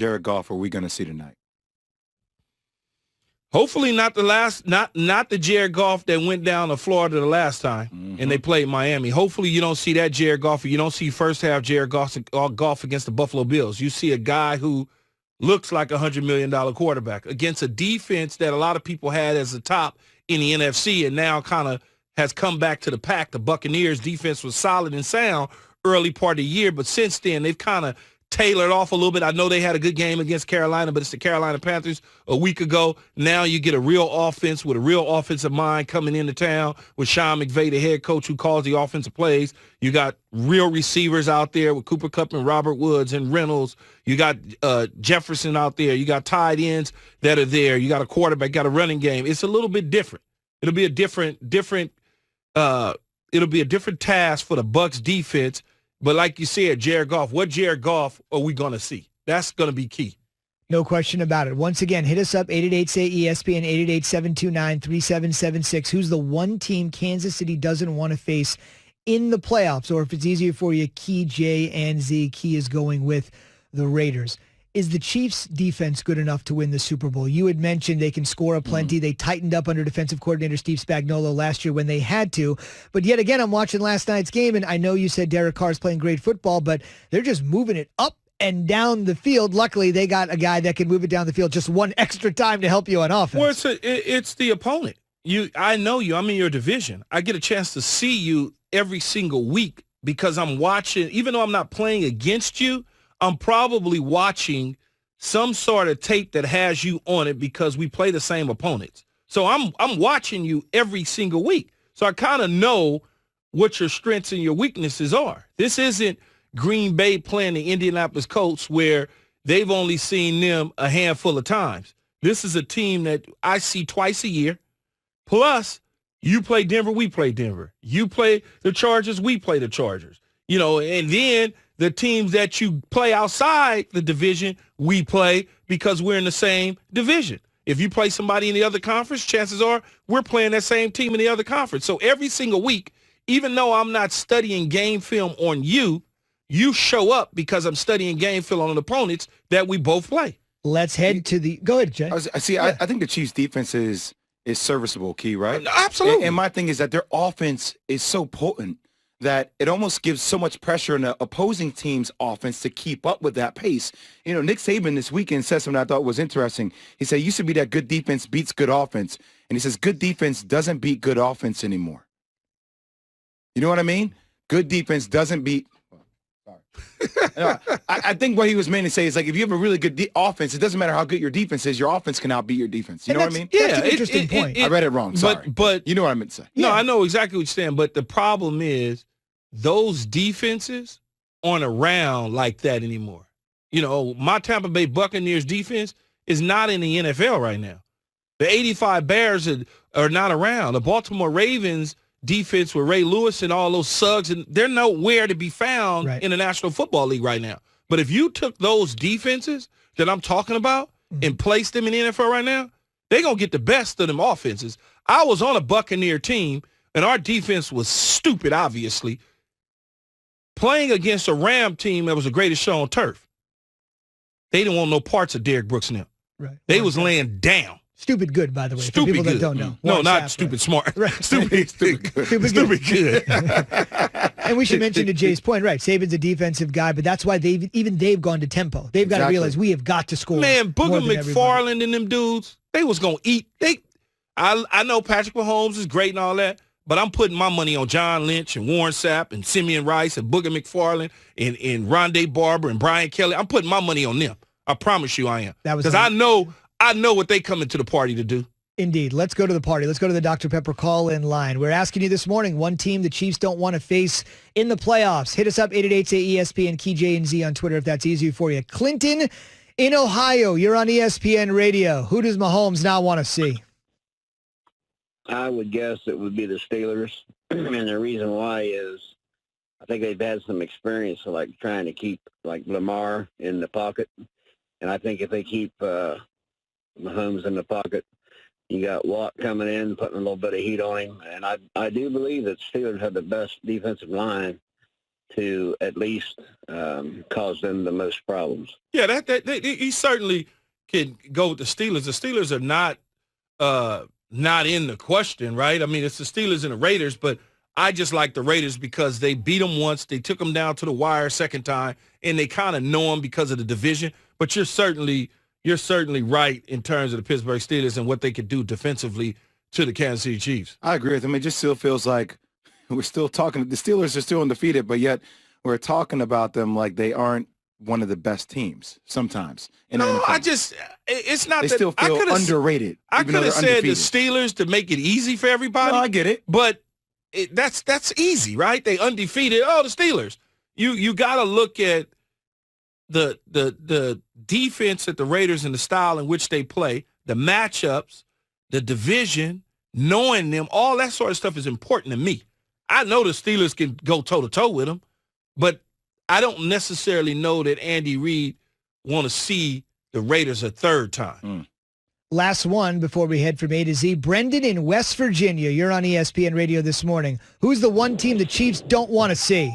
Jared Goff are we going to see tonight? Hopefully not the Jared Goff that went down to Florida the last time and they played Miami. Hopefully you don't see that Jared Goff, or you don't see first half Jared Goff against the Buffalo Bills. You see a guy who looks like a $100 million quarterback against a defense that a lot of people had as the top in the NFC and now kind of has come back to the pack. The Buccaneers defense was solid and sound early part of the year, but since then they've kind of tailored off a little bit. I know they had a good game against Carolina, but it's the Carolina Panthers a week ago. Now you get a real offense with a real offensive mind coming into town with Sean McVay, the head coach who calls the offensive plays. You got real receivers out there with Cooper Kupp and Robert Woods and Reynolds. You got Jefferson out there. You got tight ends that are there. You got a quarterback, got a running game. It's a little bit different. It'll be a different task for the Bucs defense. But like you said, Jared Goff, what Jared Goff are we going to see? That's going to be key. No question about it. Once again, hit us up, 888-SAY-ESPN, 888-729-3776. Who's the one team Kansas City doesn't want to face in the playoffs? Or if it's easier for you, Key, J, and Z. Key is going with the Raiders. Is the Chiefs' defense good enough to win the Super Bowl? You had mentioned they can score a plenty. They tightened up under defensive coordinator Steve Spagnuolo last year when they had to. But yet again, I'm watching last night's game, and I know you said Derek Carr's playing great football, but they're just moving it up and down the field. Luckily, they got a guy that can move it down the field just one extra time to help you on offense. Well, it's the opponent. I know you. I'm in your division. I get a chance to see you every single week because I'm watching. Even though I'm not playing against you, I'm probably watching some sort of tape that has you on it because we play the same opponents. So I'm watching you every single week. So I kind of know what your strengths and your weaknesses are. This isn't Green Bay playing the Indianapolis Colts where they've only seen them a handful of times. This is a team that I see twice a year. Plus, you play Denver, we play Denver. You play the Chargers, we play the Chargers. And then the teams that you play outside the division, we play because we're in the same division. If you play somebody in the other conference, chances are we're playing that same team in the other conference. So every single week, even though I'm not studying game film on you, you show up because I'm studying game film on the opponents that we both play. Let's head to the – go ahead, Jay. I think the Chiefs' defense is serviceable, Key, right? Absolutely. And my thing is that their offense is so potent that it almost gives so much pressure on the opposing team's offense to keep up with that pace. Nick Saban this weekend said something I thought was interesting. He said, it used to be that good defense beats good offense. And he says, good defense doesn't beat good offense anymore. You know what I mean? Good defense doesn't beat. I think what he was meant to say is like if you have a really good offense, it doesn't matter how good your defense is, your offense can outbeat your defense. You know what I mean? Yeah, that's an interesting point. I read it wrong. Sorry. But you know what I meant to say. No, I know exactly what you're saying. But the problem is those defenses aren't around like that anymore. My Tampa Bay Buccaneers defense is not in the NFL right now. The 85 Bears are not around. The Baltimore Ravens defense with Ray Lewis and all those Suggs, and they're nowhere to be found in the National Football League right now. But if you took those defenses that I'm talking about and placed them in the NFL right now, they're going to get the best of them offenses. I was on a Buccaneer team, and our defense was stupid, obviously, playing against a Ram team that was the greatest show on turf. They didn't want no parts of Derrick Brooks now. Right. They was laying down. Stupid good, by the way, stupid for people good. that don't know. No, not stupid smart. Right. Stupid good. And we should mention to Jay's point, right, Saban's a defensive guy, but that's why they've gone to tempo. They've got to realize we have got to score. Man, Booger McFarland and them dudes, they was going to eat. I know Patrick Mahomes is great and all that, but I'm putting my money on John Lynch and Warren Sapp and Simeon Rice and Booger McFarland and Rondé Barber and Brian Kelly. I'm putting my money on them. I promise you I am. Because I know what they come into the party to do. Indeed. Let's go to the party. Let's go to the Dr. Pepper call-in line. We're asking you this morning, one team the Chiefs don't want to face in the playoffs. Hit us up, 888-ESPN, Key J and Z on Twitter if that's easier for you. Clinton in Ohio, you're on ESPN Radio. Who does Mahomes not want to see? I would guess it would be the Steelers. And the reason why is I think they've had some experience of, like, trying to keep, like, Lamar in the pocket. And I think if they keep Mahomes in the pocket, you got Watt coming in, putting a little bit of heat on him. And I do believe that Steelers have the best defensive line to at least cause them the most problems. Yeah, he certainly can go with the Steelers. The Steelers are not in the question, right? I mean, it's the Steelers and the Raiders, but I just like the Raiders because they beat them once. They took them down to the wire second time, and they kind of know them because of the division. But you're certainly right in terms of the Pittsburgh Steelers and what they could do defensively to the Kansas City Chiefs. I agree with him. It just still feels like we're still talking. The Steelers are still undefeated, but yet we're talking about them like they aren't one of the best teams sometimes. No, it's not they that still feel underrated. I could have said the Steelers to make it easy for everybody. No, I get it. But that's easy, right? They undefeated. Oh, the Steelers. You got to look at the defense at the Raiders and the style in which they play, the matchups, the division, knowing them, all that sort of stuff is important to me. I know the Steelers can go toe-to-toe with them, but I don't necessarily know that Andy Reid want to see the Raiders a third time. Last one before we head from A to Z. Brendan in West Virginia, you're on ESPN Radio this morning. Who's the one team the Chiefs don't want to see?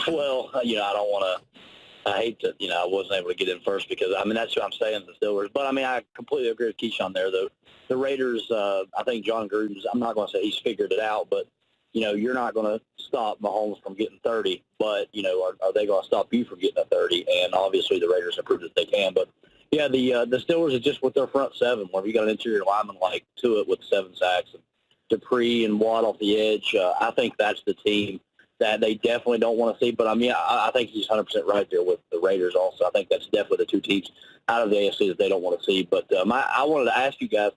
Well, I don't want to. I hate that, I wasn't able to get in first because, that's what I'm saying, the Steelers. But, I completely agree with Keyshawn there, though. The Raiders, I think John Gruden's, I'm not going to say he's figured it out, but, you're not going to stop Mahomes from getting 30, but, are they going to stop you from getting a 30? And obviously the Raiders have proved that they can. But, yeah, the Steelers are just with their front seven, where you got an interior lineman like Tua with 7 sacks, and Dupree and Watt off the edge. I think that's the team that they definitely don't want to see. But, I think he's 100% right there with the Raiders also. I think that's definitely the two teams out of the AFC that they don't want to see. But I wanted to ask you guys,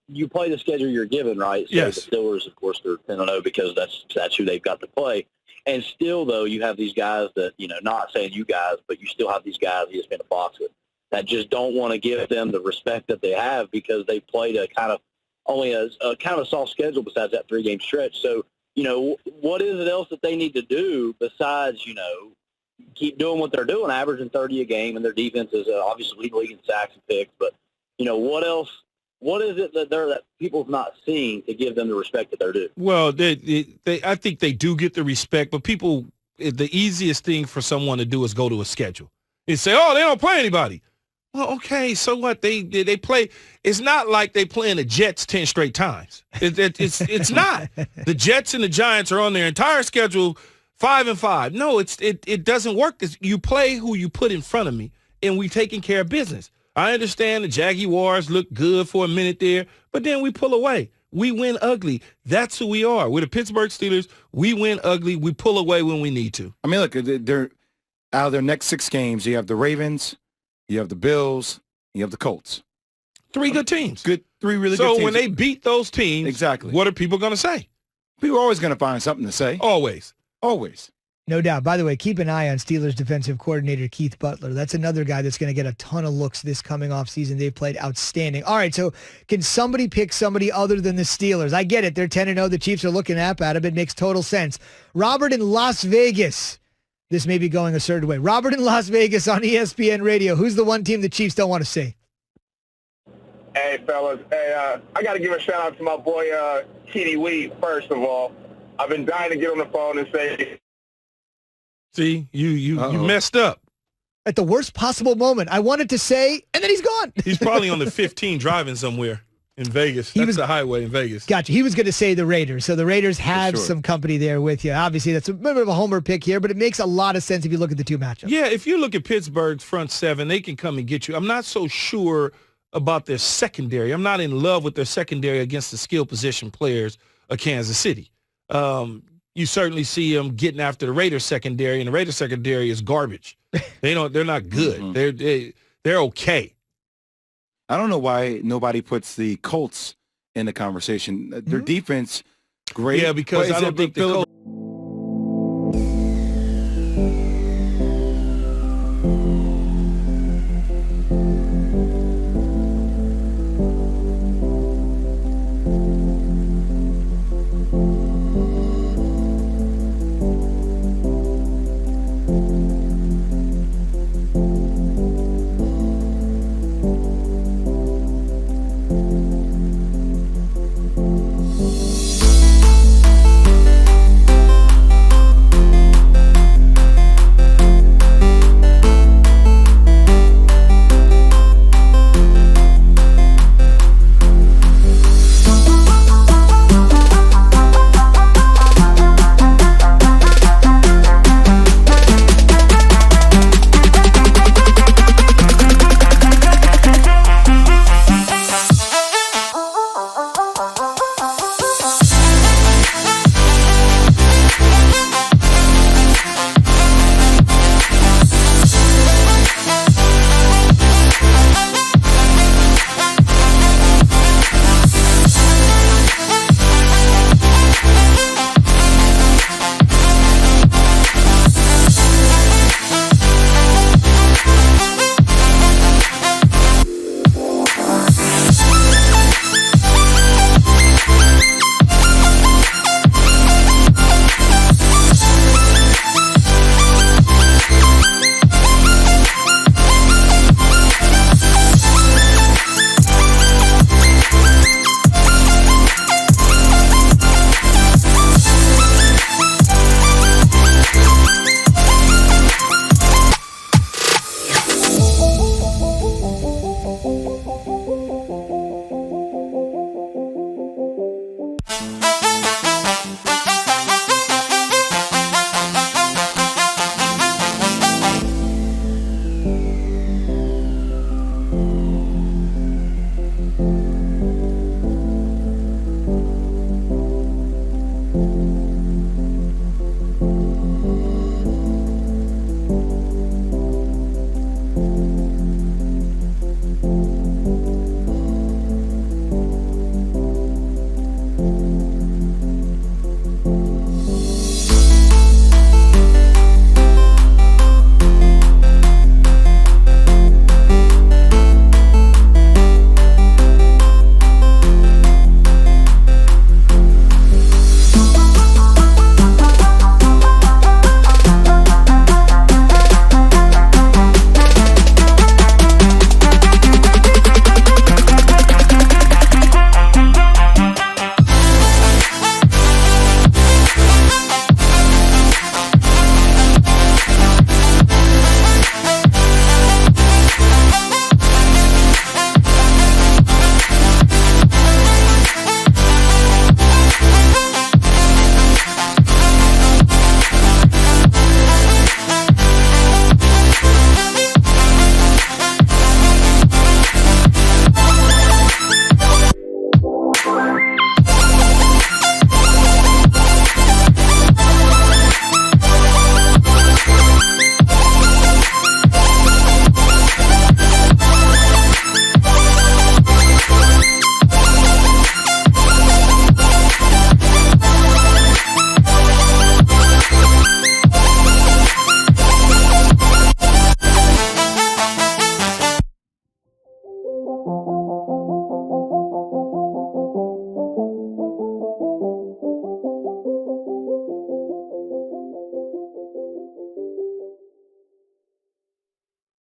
you play the schedule you're given, right? So yes. The Steelers, of course, they're 10-0 because that's who they've got to play. And still, though, you have these guys that, not saying you guys, but you still have these guys ESPN and Fox that just don't want to give them the respect that they have because they played a kind of only a kind of a soft schedule besides that 3-game stretch. So, what is it else that they need to do besides, keep doing what they're doing, averaging 30 a game, and their defense is obviously leading the league in sacks and picks. But, what else? What is it that people's not seeing to give them the respect that they're due? Well, I think they do get the respect, but the easiest thing for someone to do is go to a schedule and say, oh, they don't play anybody. Well, okay, so what? They play. It's not like they playing the Jets 10 straight times. It's not. The Jets and the Giants are on their entire schedule 5-5. No, it doesn't work. You play who you put in front of me, and we taking care of business. I understand the Jaguars look good for a minute there, but then we pull away. We win ugly. That's who we are. We're the Pittsburgh Steelers. We win ugly. We pull away when we need to. Look, they're out of their next 6 games. You have the Ravens, you have the Bills, you have the Colts. 3 good teams. 3 really good teams. So when they beat those teams, exactly, what are people going to say? People are always going to find something to say. Always. No doubt. By the way, keep an eye on Steelers defensive coordinator Keith Butler. That's another guy that's going to get a ton of looks this coming off season. They've played outstanding. All right, so can somebody pick somebody other than the Steelers? I get it. They're 10-0. The Chiefs are looking up at them. It makes total sense. Robert in Las Vegas. This may be going a certain way. Robert in Las Vegas on ESPN Radio. Who's the one team the Chiefs don't want to see? Hey, fellas. Hey, I got to give a shout-out to my boy, Kitty Weed, first of all. I've been dying to get on the phone and say... See, you messed up. At the worst possible moment. I wanted to say, and then he's gone. He's probably on the 15 driving somewhere in Vegas. That's the highway in Vegas. Gotcha. He was going to say the Raiders. So the Raiders have some company there with you. Obviously, that's a bit of a homer pick here, but it makes a lot of sense if you look at the two matchups. Yeah, if you look at Pittsburgh's front seven, they can come and get you. I'm not so sure about their secondary. I'm not in love with their secondary against the skill position players of Kansas City. You certainly see them getting after the Raiders secondary, and the Raiders secondary is garbage. They're not good. Mm-hmm. They're okay. I don't know why nobody puts the Colts in the conversation. Their defense, great. Yeah, because I don't think the Colts. Bye.